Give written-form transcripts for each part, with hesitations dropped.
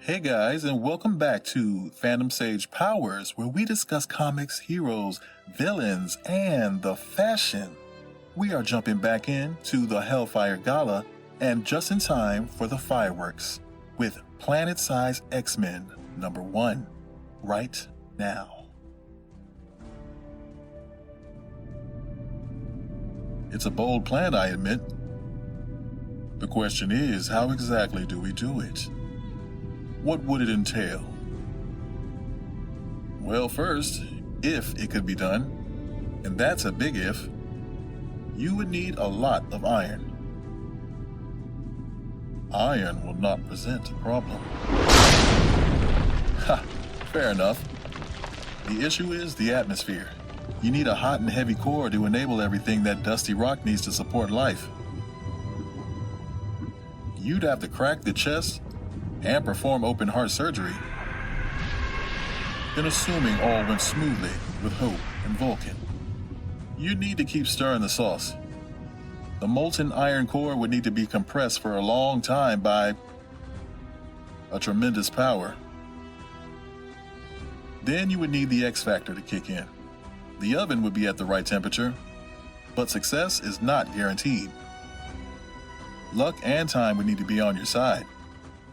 Hey guys, and welcome back to Phantom Sage Powers, where we discuss comics, heroes, villains, and the fashion. We are jumping back into the Hellfire Gala, and just in time for the fireworks, with Planet-Size X-Men #1, right now. It's a bold plan, I admit. The question is, how exactly do we do it? What would it entail? Well, first, if it could be done, and that's a big if, you would need a lot of iron. Iron will not present a problem. Ha, fair enough. The issue is the atmosphere. You need a hot and heavy core to enable everything that dusty rock needs to support life. You'd have to crack the chest and perform open heart surgery. Then, assuming all went smoothly with Hope and Vulcan, you'd need to keep stirring the sauce. The molten iron core would need to be compressed for a long time by a tremendous power. Then you would need the X factor to kick in. The oven would be at the right temperature, but success is not guaranteed. Luck and time would need to be on your side,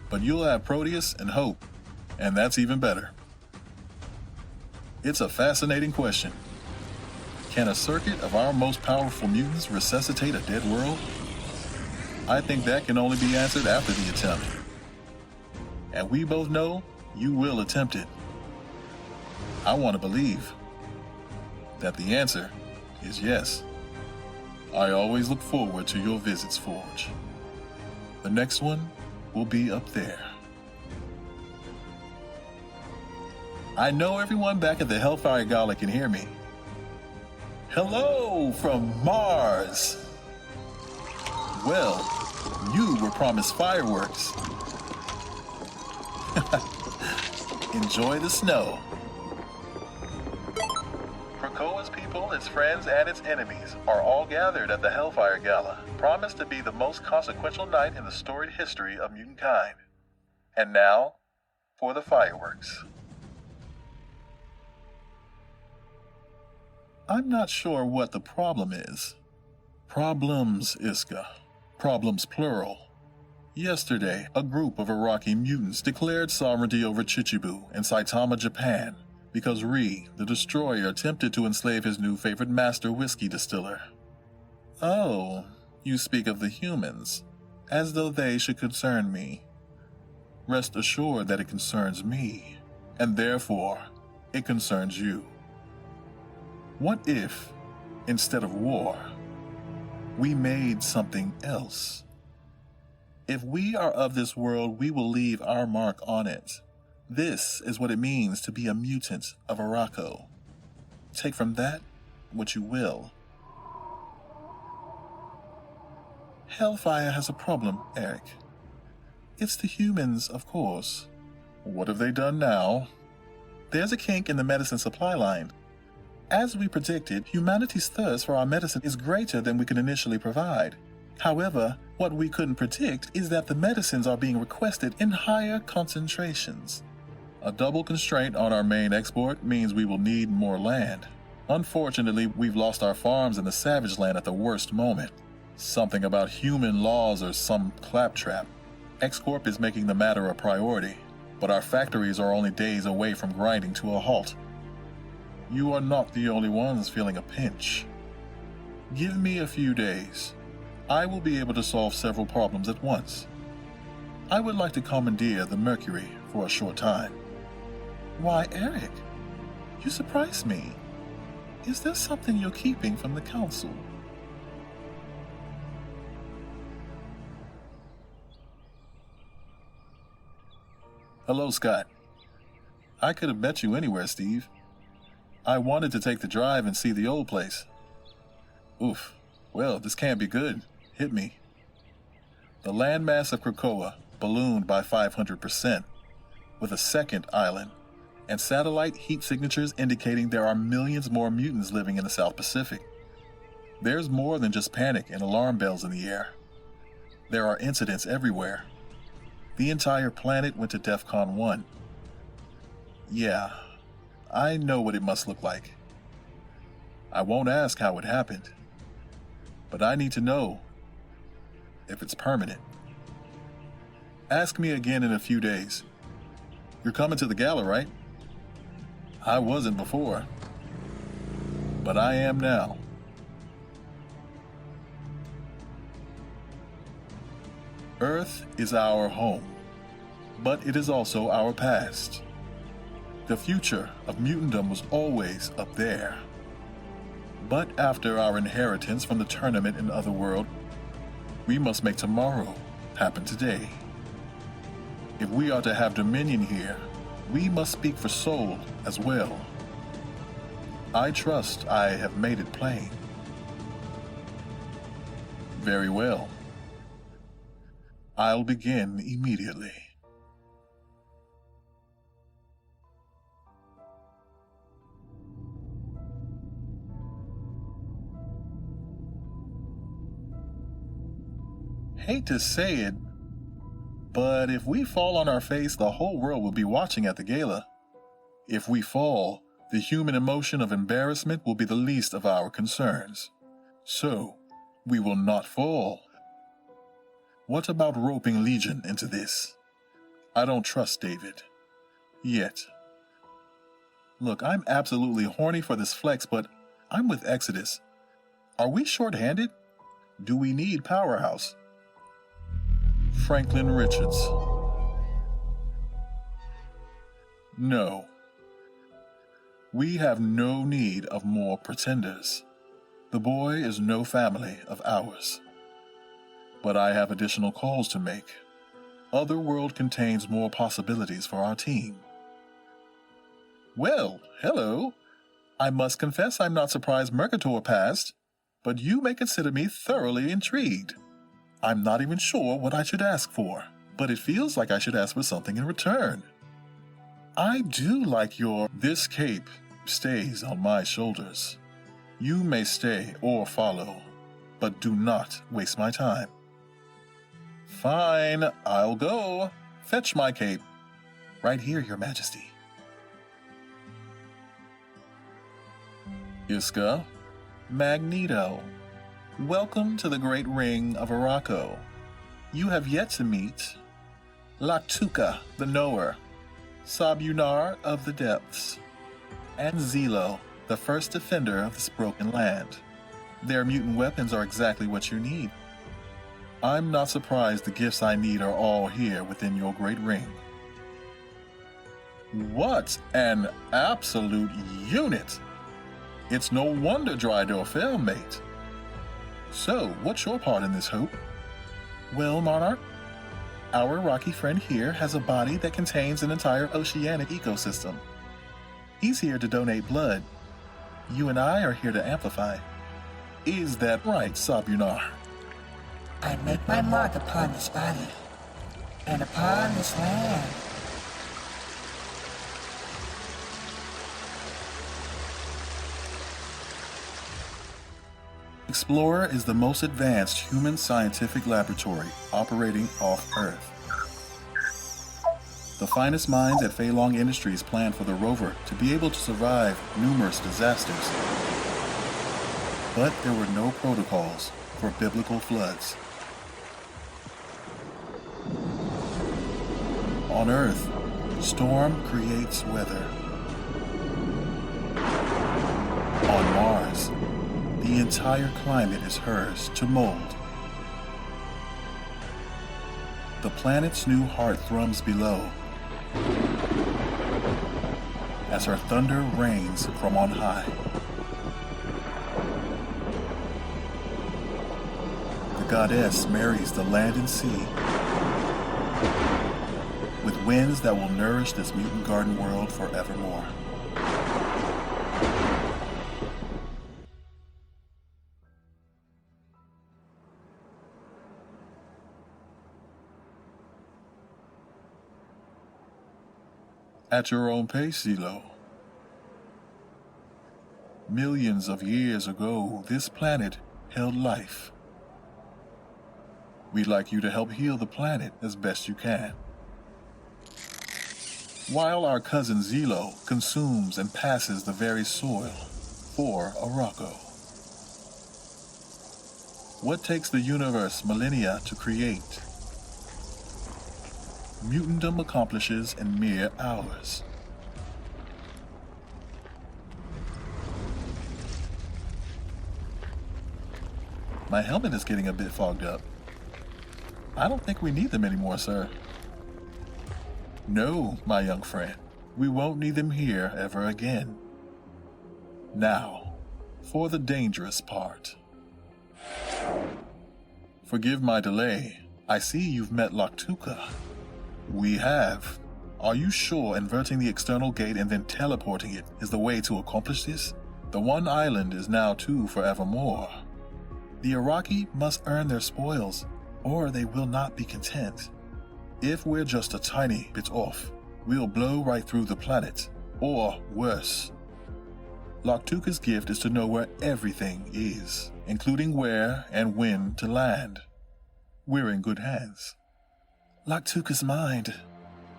but you'll have Proteus and Hope, and that's even better. It's a fascinating question. Can a circuit of our most powerful mutants resuscitate a dead world? I think that can only be answered after the attempt. And we both know you will attempt it. I want to believe that the answer is yes. I always look forward to your visits, Forge. The next one will be up there. I know everyone back at the Hellfire Gala can hear me. Hello from Mars! Well, you were promised fireworks. Enjoy the snow. Krakoa's people, its friends, and its enemies are all gathered at the Hellfire Gala, promised to be the most consequential night in the storied history of mutant kind. And now, for the fireworks. I'm not sure what the problem is. Problems, Iska. Problems plural. Yesterday, a group of Iraqi mutants declared sovereignty over Chichibu and Saitama, Japan, because Ree, the Destroyer, attempted to enslave his new favorite master whiskey distiller. Oh, you speak of the humans, as though they should concern me. Rest assured that it concerns me, and therefore, it concerns you. What if, instead of war, we made something else? If we are of this world, we will leave our mark on it. This is what it means to be a mutant of Arakko. Take from that what you will. Hellfire has a problem, Eric. It's the humans, of course. What have they done now? There's a kink in the medicine supply line. As we predicted, humanity's thirst for our medicine is greater than we could initially provide. However, what we couldn't predict is that the medicines are being requested in higher concentrations. A double constraint on our main export means we will need more land. Unfortunately, we've lost our farms in the Savage Land at the worst moment. Something about human laws or some claptrap. X-Corp is making the matter a priority, but our factories are only days away from grinding to a halt. You are not the only ones feeling a pinch. Give me a few days. I will be able to solve several problems at once. I would like to commandeer the Mercury for a short time. Why, Eric, you surprise me. Is there something you're keeping from the Council? Hello, Scott. I could have met you anywhere, Steve. I wanted to take the drive and see the old place. Oof. Well, this can't be good. Hit me. The landmass of Krakoa ballooned by 500%, with a second island, and satellite heat signatures indicating there are millions more mutants living in the South Pacific. There's more than just panic and alarm bells in the air. There are incidents everywhere. The entire planet went to DEFCON 1. Yeah, I know what it must look like. I won't ask how it happened, but I need to know if it's permanent. Ask me again in a few days. You're coming to the gala, right? I wasn't before, but I am now. Earth is our home, but it is also our past. The future of mutantdom was always up there. But after our inheritance from the tournament in Otherworld, we must make tomorrow happen today. If we are to have dominion here, we must speak for Soul as well. I trust I have made it plain. Very well. I'll begin immediately. Hate to say it, but if we fall on our face, the whole world will be watching at the gala. If we fall, the human emotion of embarrassment will be the least of our concerns. So, we will not fall. What about roping Legion into this? I don't trust David. Yet. Look, I'm absolutely horny for this flex, but I'm with Exodus. Are we short-handed? Do we need Powerhouse? Franklin Richards. No. We have no need of more pretenders. The boy is no family of ours. But I have additional calls to make. Otherworld contains more possibilities for our team. Well, hello. I must confess I'm not surprised Mercator passed, but you may consider me thoroughly intrigued. I'm not even sure what I should ask for, but it feels like I should ask for something in return. I do like your "this cape stays on my shoulders. You may stay or follow, but do not waste my time." Fine, I'll go. Fetch my cape. Right here, Your Majesty. Iska, Magneto, welcome to the Great Ring of Arakko. You have yet to meet Laktuka, the Knower, Sabunar of the Depths, and Zelo, the first defender of this broken land. Their mutant weapons are exactly what you need. I'm not surprised the gifts I need are all here within your great ring. What an absolute unit! It's no wonder Drydor fell, mate. So, what's your part in this hope? Well, Monarch, our rocky friend here has a body that contains an entire oceanic ecosystem. He's here to donate blood. You and I are here to amplify. Is that right, Sabunar? I make my mark upon this body, and upon this land. Explorer is the most advanced human scientific laboratory operating off Earth. The finest minds at Feilong Industries planned for the rover to be able to survive numerous disasters. But there were no protocols for biblical floods. On Earth, storm creates weather. On Mars, the entire climate is hers to mold. The planet's new heart thrums below as her thunder rains from on high. The goddess marries the land and sea with winds that will nourish this mutant garden world forevermore. At your own pace, Zelo. Millions of years ago, this planet held life. We'd like you to help heal the planet as best you can. while our cousin Zelo consumes and passes the very soil for Arakko. What takes the universe millennia to create, mutantdom accomplishes in mere hours. My helmet is getting a bit fogged up. I don't think we need them anymore, sir. No, my young friend, we won't need them here ever again. Now, for the dangerous part. Forgive my delay. I see you've met Loktuka. We have. Are you sure inverting the external gate and then teleporting it is the way to accomplish this? The one island is now two forevermore. The Araki must earn their spoils, or they will not be content. If we're just a tiny bit off, we'll blow right through the planet, or worse. Loktuka's gift is to know where everything is, including where and when to land. We're in good hands. Loktuka's mind.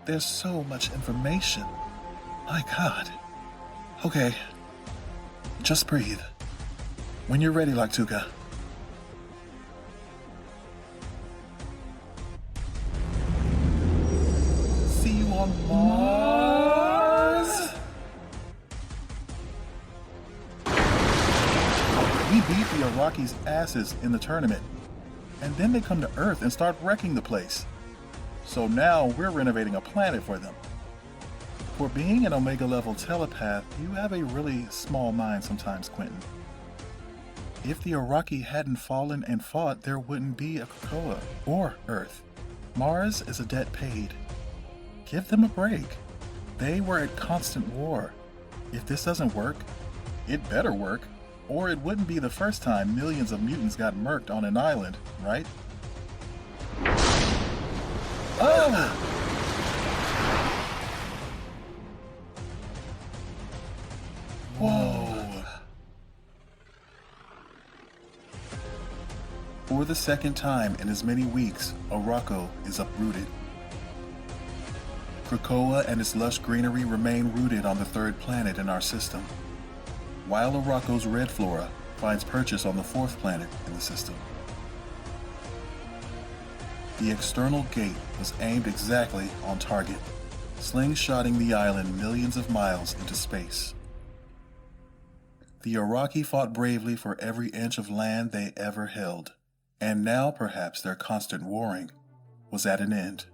There's so much information. My God. Okay. Just breathe. When you're ready, Loktuka. See you on Mars? We beat the Araki's asses in the tournament, and then they come to Earth and start wrecking the place. So now we're renovating a planet for them. For being an Omega-level telepath, you have a really small mind sometimes, Quentin. If the Araki hadn't fallen and fought, there wouldn't be a krakoa or Earth. Mars is a debt paid. Give them a break. They were at constant war. If this doesn't work, it better work, or it wouldn't be the first time millions of mutants got murked on an island, right? Oh! Whoa. For the second time in as many weeks, Arakko is uprooted. Krakoa and its lush greenery remain rooted on the third planet in our system, while Arakko's red flora finds purchase on the fourth planet in the system. The external gate was aimed exactly on target, slingshotting the island millions of miles into space. The Araki fought bravely for every inch of land they ever held, and now perhaps their constant warring was at an end.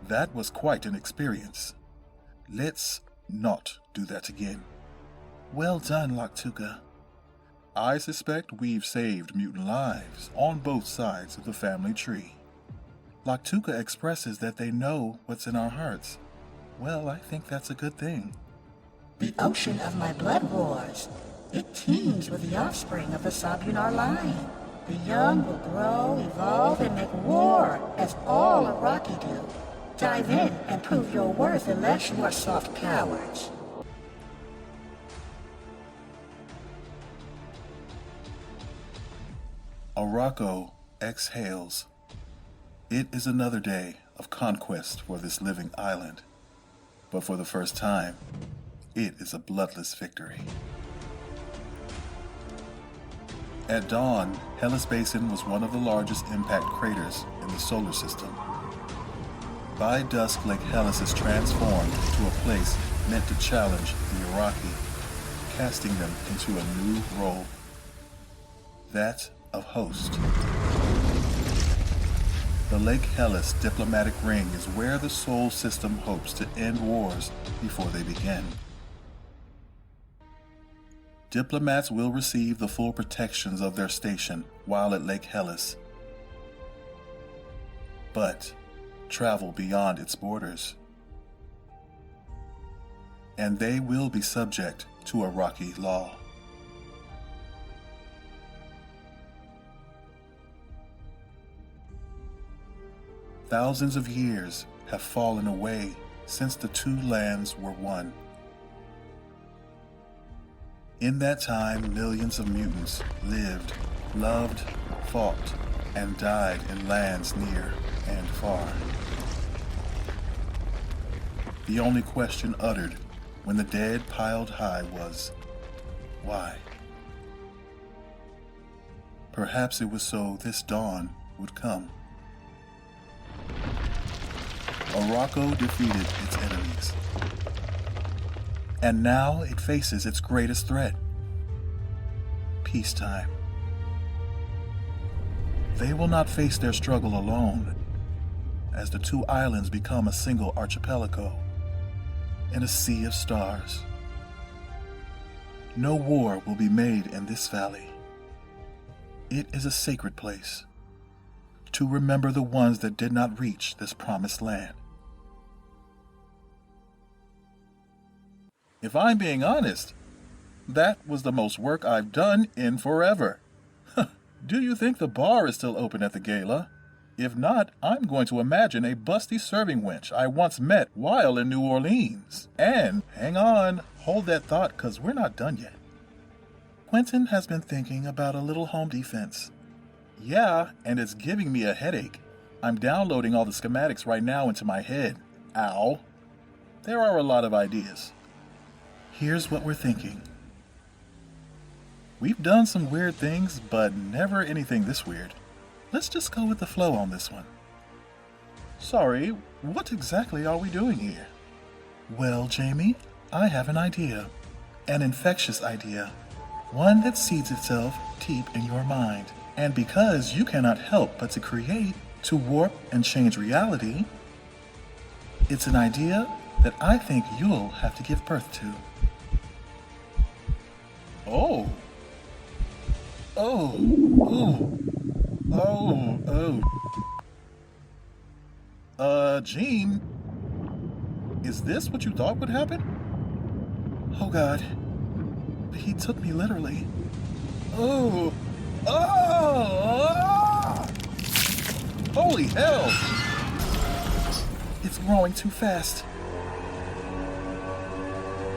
That was quite an experience. Let's not do that again. Well done, Loktuka. I suspect we've saved mutant lives on both sides of the family tree. Loktuka expresses that they know what's in our hearts. Well, I think that's a good thing. The ocean of my blood roars. It teems with the offspring of the Sabunar line. The young will grow, evolve, and make war, as all Araki do. Dive in and prove your worth unless you are soft cowards. Arakko exhales. It is another day of conquest for this living island. But for the first time, it is a bloodless victory. At dawn, Hellas Basin was one of the largest impact craters in the solar system. By dusk, Lake Hellas is transformed to a place meant to challenge the Araki, casting them into a new role, that of host. The Lake Hellas diplomatic ring is where the Sol system hopes to end wars before they begin. Diplomats will receive the full protections of their station while at Lake Hellas, but travel beyond its borders, and they will be subject to Araki law. Thousands of years have fallen away since the two lands were one. In that time, millions of mutants lived, loved, fought, and died in lands near and far. The only question uttered when the dead piled high was, why? Perhaps it was so this dawn would come. Arakko defeated its enemies, and now it faces its greatest threat: peacetime. They will not face their struggle alone, as the two islands become a single archipelago in a sea of stars. No war will be made in this valley. It is a sacred place to remember the ones that did not reach this promised land. If I'm being honest, that was the most work I've done in forever. Do you think the bar is still open at the gala? If not, I'm going to imagine a busty serving wench I once met while in New Orleans. And, hang on, hold that thought, 'cause we're not done yet. Quentin has been thinking about a little home defense. Yeah, and it's giving me a headache. I'm downloading all the schematics right now into my head. Ow. There are a lot of ideas. Here's what we're thinking. We've done some weird things, but never anything this weird. Let's just go with the flow on this one. Sorry, what exactly are we doing here? Well, Jamie, I have an idea. An infectious idea. One that seeds itself deep in your mind. And because you cannot help but to create, to warp and change reality, it's an idea that I think you'll have to give birth to. Oh. Gene, is this what you thought would happen? Oh God, he took me literally. Holy hell! It's growing too fast.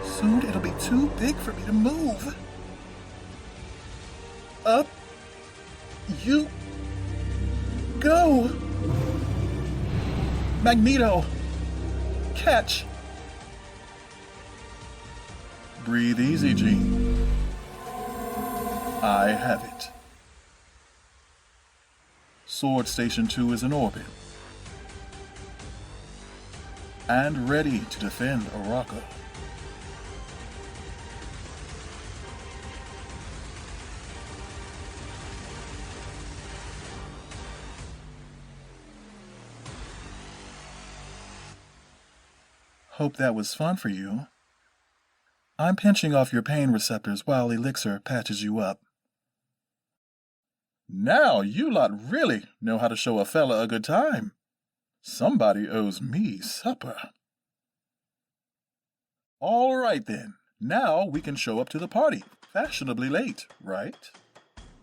Soon it'll be too big for me to move. Up you go! Magneto! Catch! Breathe easy, Gene. I have it. Sword Station 2 is in orbit and ready to defend Arakko. Hope that was fun for you. I'm pinching off your pain receptors while Elixir patches you up. Now you lot really know how to show a fella a good time. Somebody owes me supper. All right then, now we can show up to the party, fashionably late, right?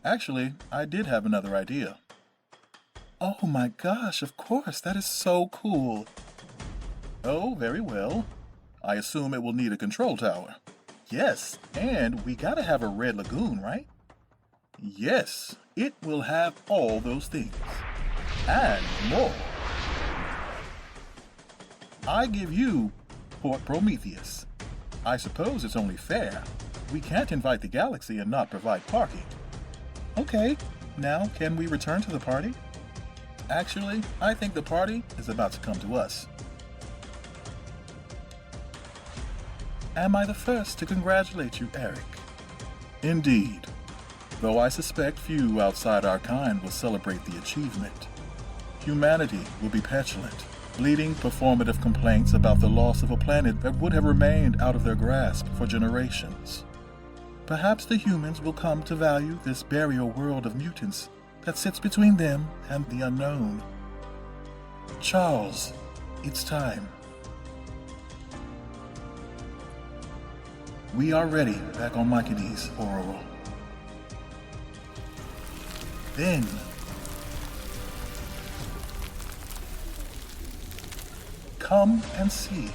Actually, I did have another idea. Oh my gosh, of course, that is so cool. Oh, very well. I assume it will need a control tower. Yes, and we gotta have a red lagoon, right? Yes, it will have all those things. And more. I give you Port Prometheus. I suppose it's only fair. We can't invite the galaxy and not provide parking. Okay, now can we return to the party? Actually, I think the party is about to come to us. Am I the first to congratulate you, Eric? Indeed, though I suspect few outside our kind will celebrate the achievement. Humanity will be petulant, bleating performative complaints about the loss of a planet that would have remained out of their grasp for generations. Perhaps the humans will come to value this burial world of mutants that sits between them and the unknown. Charles, it's time. We are ready back on Mykides, Ororo. Then, come and see.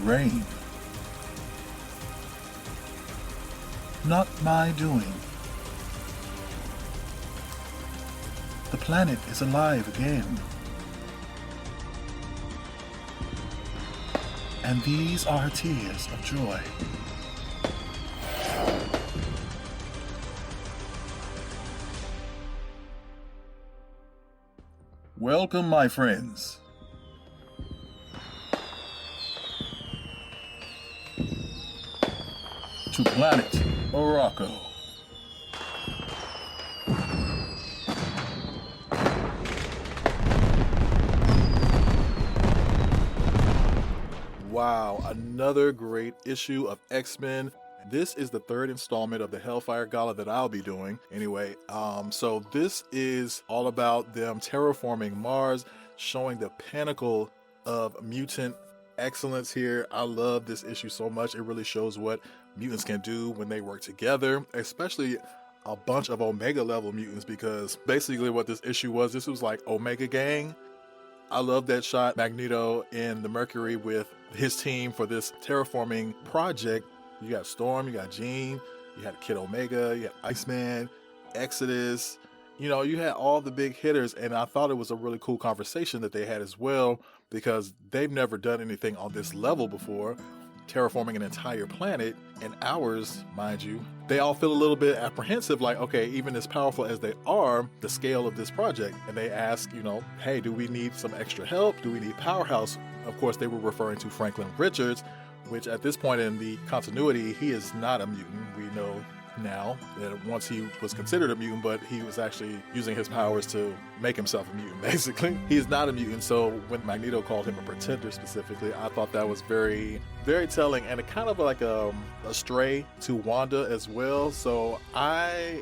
Rain. Not my doing. The planet is alive again. And these are her tears of joy. Welcome, my friends. To planet Arakko. Wow, another great issue of X-Men. This is the third installment of the Hellfire Gala that I'll be doing. Anyway, so this is all about them terraforming Mars, showing the pinnacle of mutant excellence here. I love this issue so much. It really shows what mutants can do when they work together, especially a bunch of Omega level mutants, because basically what this issue was, this was like Omega Gang. I love that shot, Magneto in the Mercury with his team for this terraforming project. You got Storm, you got Jean, you had Kid Omega, you had Iceman, Exodus. You know, you had all the big hitters, and I thought it was a really cool conversation that they had as well, because they've never done anything on this level before, terraforming an entire planet in hours, mind you. They all feel a little bit apprehensive, like, okay, even as powerful as they are, the scale of this project. And they ask, you know, hey, do we need some extra help? Do we need Powerhouse? Of course, they were referring to Franklin Richards, which at this point in the continuity, he is not a mutant. We know now that once he was considered a mutant, but he was actually using his powers to make himself a mutant, basically. He is not a mutant, so when Magneto called him a pretender specifically, I thought that was very, very telling, and a kind of like a stray to Wanda as well. So I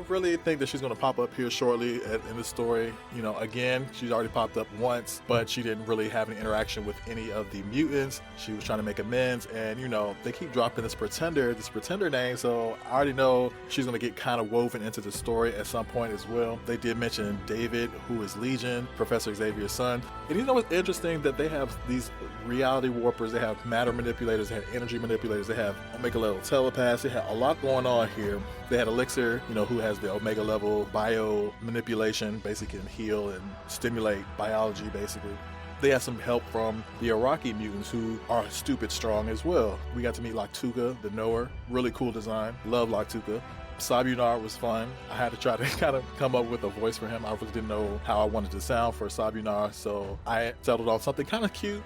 really think that she's going to pop up here shortly in the story. You know, again, she's already popped up once, but she didn't really have any interaction with any of the mutants. She was trying to make amends, and you know, they keep dropping this pretender name, so I already know she's going to get kind of woven into the story at some point as well. They did mention David, who is Legion, Professor Xavier's son. And you know what's interesting? That they have these reality warpers, they have matter manipulators, they have energy manipulators, they have Omega level telepaths, they have a lot going on here. They had Elixir, you know, who has the Omega level bio manipulation, basically can heal and stimulate biology, basically. They had some help from the Arakko mutants, who are stupid strong as well. We got to meet Loctuca, the knower. Really cool design. Love Loctuca. Sabunar was fun. I had to try to kind of come up with a voice for him. I really didn't know how I wanted to sound for Sabunar, so I settled on something kind of cute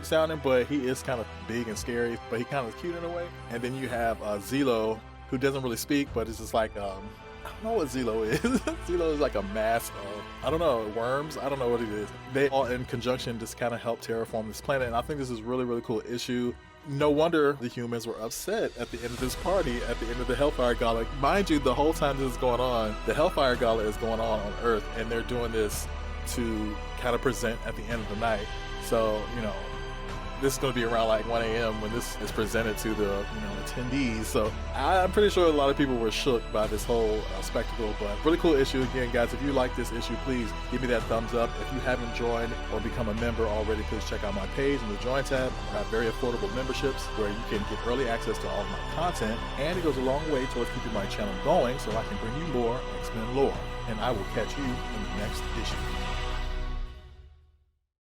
sounding, but he is kind of big and scary, but he kind of cute in a way. And then you have Zelo, who doesn't really speak, but it's just like, I don't know what Zelo is. Zelo is like a mass of, I don't know, worms? I don't know what it is. They all in conjunction just kind of help terraform this planet, and I think this is really, really cool issue. No wonder the humans were upset at the end of this party, at the end of the Hellfire Gala. Mind you, the whole time this is going on, the Hellfire Gala is going on Earth, and they're doing this to kind of present at the end of the night. So, you know, this is going to be around like 1 a.m. when this is presented to the, attendees. So I'm pretty sure a lot of people were shook by this whole spectacle, but really cool issue. Again, guys, if you like this issue, please give me that thumbs up. If you haven't joined or become a member already, please check out my page in the Join tab. I have very affordable memberships where you can get early access to all of my content, and it goes a long way towards keeping my channel going so I can bring you more X-Men lore. And I will catch you in the next issue.